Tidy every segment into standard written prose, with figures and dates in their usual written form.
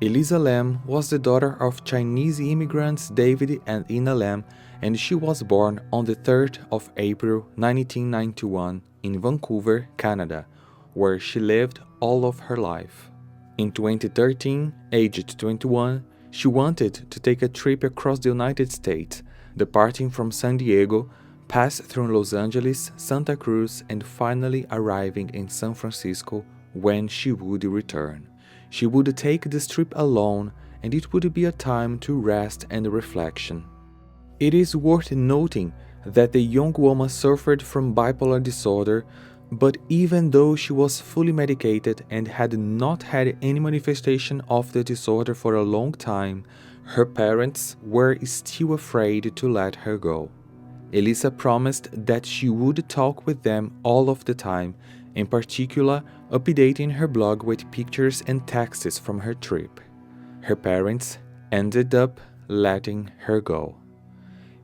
Elisa Lam was the daughter of Chinese immigrants David and Ina Lam, and she was born on the 3rd of April 1991 in Vancouver, Canada, where she lived all of her life. In 2013, aged 21, she wanted to take a trip across the United States, departing from San Diego, pass through Los Angeles, Santa Cruz, and finally arriving in San Francisco when she would return. She would take this trip alone, and it would be a time to rest and reflection. It is worth noting that the young woman suffered from bipolar disorder, but even though she was fully medicated and had not had any manifestation of the disorder for a long time, her parents were still afraid to let her go. Elisa promised that she would talk with them all of the time, in particular updating her blog with pictures and texts from her trip. Her parents ended up letting her go.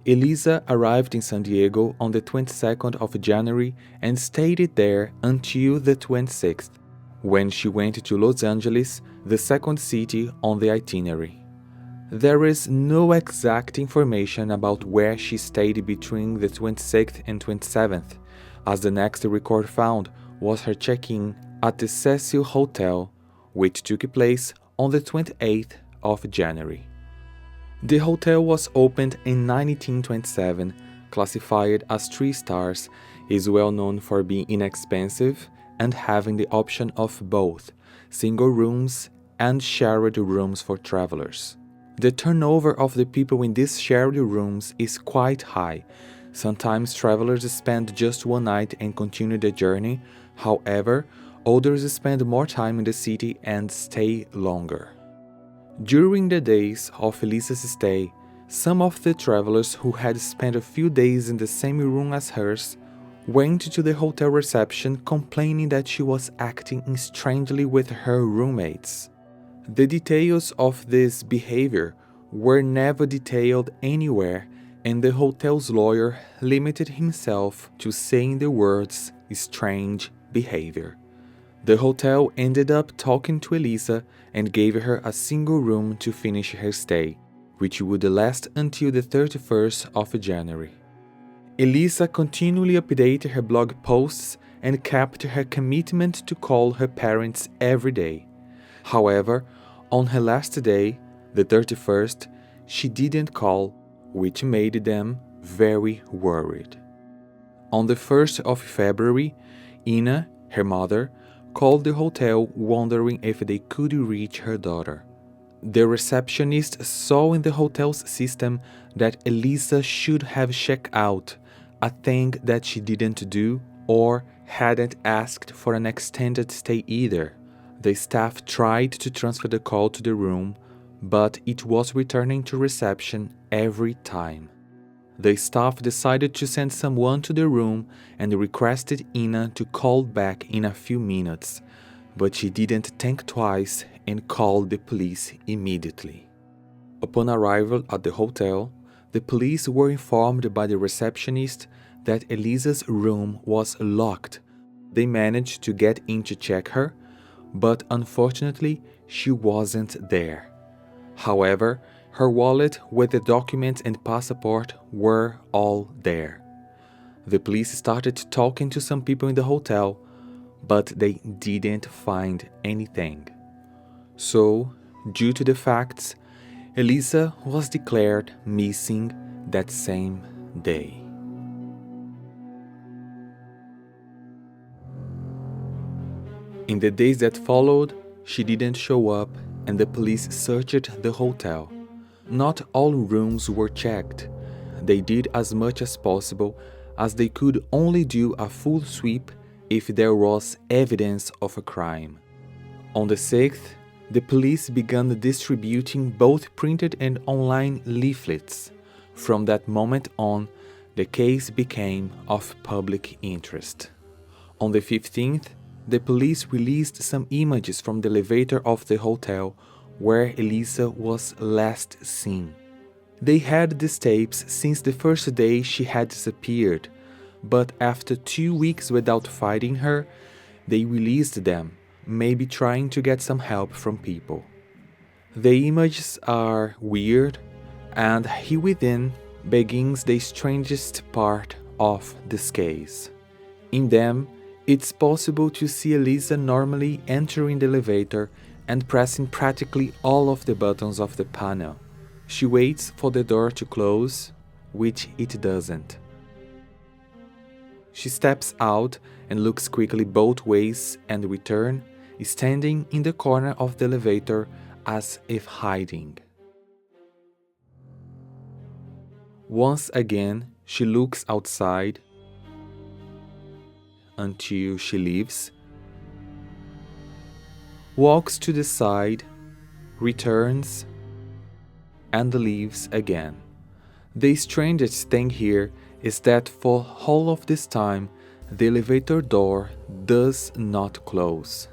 Elisa arrived in San Diego on the 22nd of January and stayed there until the 26th, when she went to Los Angeles, the second city on the itinerary. There is no exact information about where she stayed between the 26th and 27th, as the next record found was her check-in at the Cecil Hotel, which took place on the 28th of January. The hotel was opened in 1927, classified as 3 stars, is well known for being inexpensive and having the option of both single rooms and shared rooms for travelers. The turnover of the people in these shared rooms is quite high. Sometimes travelers spend just one night and continue the journey. However, others spend more time in the city and stay longer. During the days of Elisa's stay, some of the travelers who had spent a few days in the same room as hers went to the hotel reception complaining that she was acting strangely with her roommates. The details of this behavior were never detailed anywhere, and the hotel's lawyer limited himself to saying the words "strange behavior." The hotel ended up talking to Elisa and gave her a single room to finish her stay, which would last until the 31st of January. Elisa continually updated her blog posts and kept her commitment to call her parents every day. However, on her last day, the 31st, she didn't call, which made them very worried. On the 1st of February, Ina, her mother, called the hotel wondering if they could reach her daughter. The receptionist saw in the hotel's system that Elisa should have checked out, a thing that she didn't do or hadn't asked for an extended stay either. The staff tried to transfer the call to the room, but it was returning to reception every time. The staff decided to send someone to the room and requested Ina to call back in a few minutes, but she didn't think twice and called the police immediately. Upon arrival at the hotel, the police were informed by the receptionist that Elisa's room was locked. They managed to get in to check her, but unfortunately, she wasn't there. However, her wallet with the documents and passport were all there. The police started talking to some people in the hotel, but they didn't find anything. So, due to the facts, Elisa was declared missing that same day. In the days that followed, she didn't show up and the police searched the hotel. Not all rooms were checked. They did as much as possible, as they could only do a full sweep if there was evidence of a crime. On the 6th, the police began distributing both printed and online leaflets. From that moment on, the case became of public interest. On the 15th, the police released some images from the elevator of the hotel where Elisa was last seen. They had these tapes since the first day she had disappeared, but after 2 weeks without finding her, they released them, maybe trying to get some help from people. The images are weird, and here within begins the strangest part of this case. In them, it's possible to see Elisa normally entering the elevator and pressing practically all of the buttons of the panel. She waits for the door to close, which it doesn't. She steps out and looks quickly both ways and returns, standing in the corner of the elevator as if hiding. Once again, she looks outside until she leaves, walks to the side, returns, and leaves again. The strangest thing here is that for all of this time, the elevator door does not close.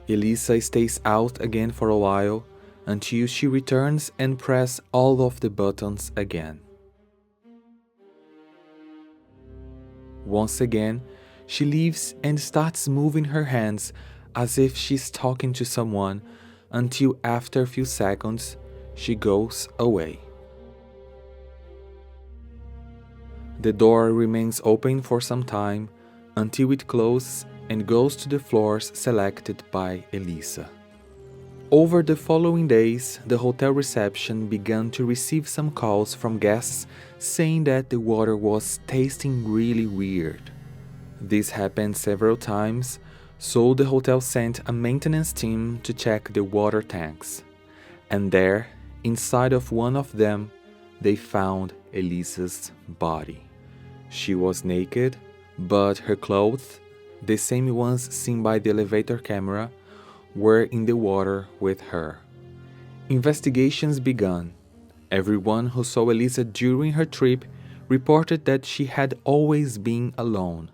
Elisa stays out again for a while until she returns and presses all of the buttons again. Once again, she leaves and starts moving her hands as if she's talking to someone until after a few seconds, she goes away. The door remains open for some time until it closes and goes to the floors selected by Elisa. Over the following days, the hotel reception began to receive some calls from guests saying that the water was tasting really weird. This happened several times, so the hotel sent a maintenance team to check the water tanks. And there, inside of one of them, they found Elisa's body. She was naked, but her clothes, the same ones seen by the elevator camera, were in the water with her. Investigations began. Everyone who saw Elisa during her trip reported that she had always been alone.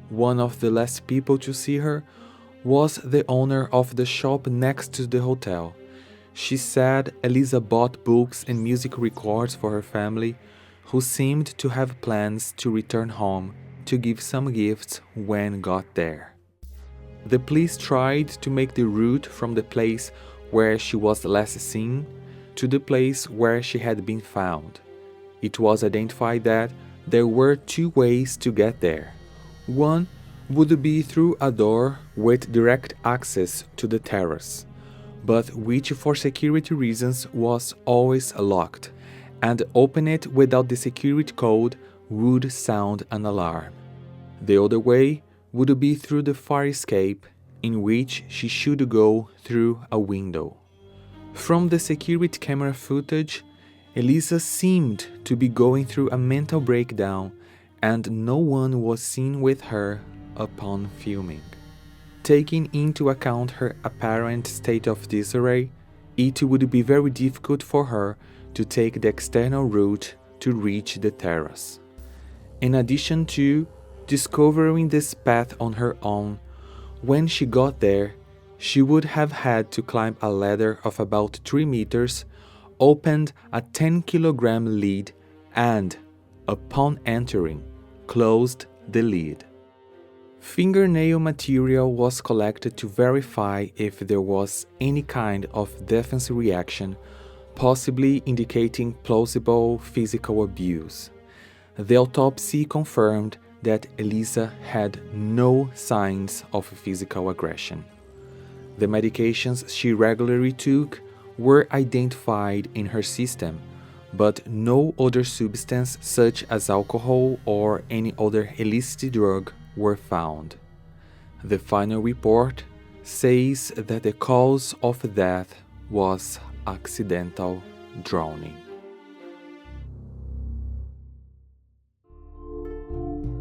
One of the last people to see her was the owner of the shop next to the hotel. She said Elisa bought books and music records for her family, who seemed to have plans to return home to give some gifts when got there. The police tried to make the route from the place where she was last seen to the place where she had been found. It was identified that there were two ways to get there. One would be through a door with direct access to the terrace, but which for security reasons was always locked, and open it without the security code would sound an alarm. The other way would be through the fire escape, in which she should go through a window. From the security camera footage, Elisa seemed to be going through a mental breakdown, and no one was seen with her upon filming. Taking into account her apparent state of disarray, it would be very difficult for her to take the external route to reach the terrace. In addition to discovering this path on her own, when she got there, she would have had to climb a ladder of about 3 meters, opened a 10-kilogram lid, and, upon entering, closed the lid. Fingernail material was collected to verify if there was any kind of defense reaction, possibly indicating plausible physical abuse. The autopsy confirmed that Elisa had no signs of physical aggression. The medications she regularly took were identified in her system, but no other substance such as alcohol or any other illicit drug were found. The final report says that the cause of death was accidental drowning.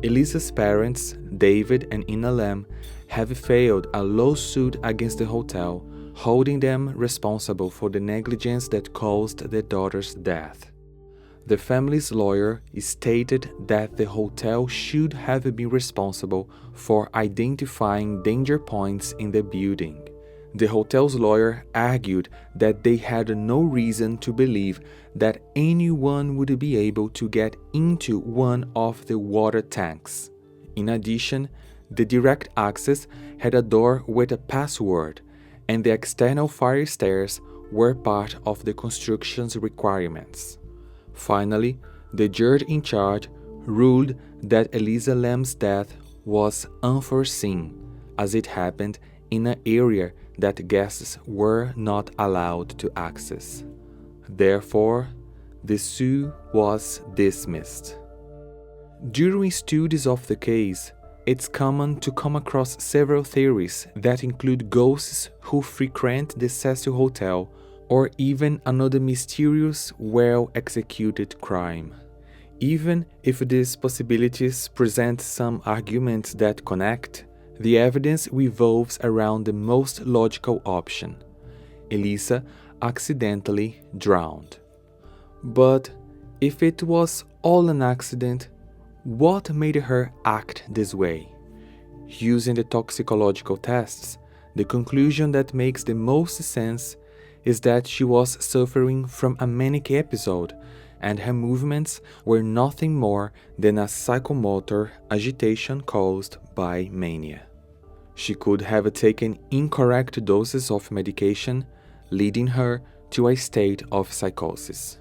Elisa's parents, David and Ina Lam, have filed a lawsuit against the hotel, holding them responsible for the negligence that caused their daughter's death. The family's lawyer stated that the hotel should have been responsible for identifying danger points in the building. The hotel's lawyer argued that they had no reason to believe that anyone would be able to get into one of the water tanks. In addition, the direct access had a door with a password, and the external fire stairs were part of the construction's requirements. Finally, the judge in charge ruled that Elisa Lam's death was unforeseen, as it happened in an area that guests were not allowed to access. Therefore, the suit was dismissed. During studies of the case, it's common to come across several theories that include ghosts who frequent the Cecil Hotel or even another mysterious, well-executed crime. Even if these possibilities present some arguments that connect, the evidence revolves around the most logical option: Elisa accidentally drowned. But if it was all an accident, what made her act this way? Using the toxicological tests, the conclusion that makes the most sense is that she was suffering from a manic episode and her movements were nothing more than a psychomotor agitation caused by mania. She could have taken incorrect doses of medication, leading her to a state of psychosis.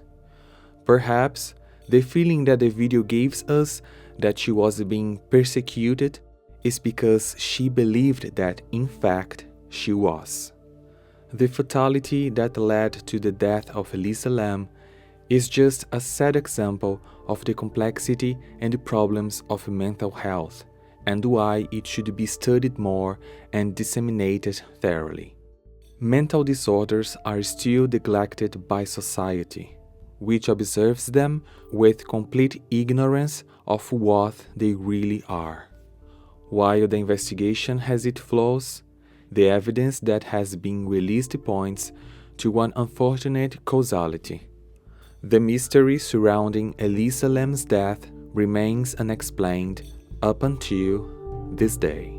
Perhaps the feeling that the video gives us that she was being persecuted is because she believed that, in fact, she was. The fatality that led to the death of Elisa Lam is just a sad example of the complexity and the problems of mental health, and why it should be studied more and disseminated thoroughly. Mental disorders are still neglected by society, which observes them with complete ignorance of what they really are. While the investigation has its flaws, the evidence that has been released points to an unfortunate causality. The mystery surrounding Elisa Lam's death remains unexplained up until this day.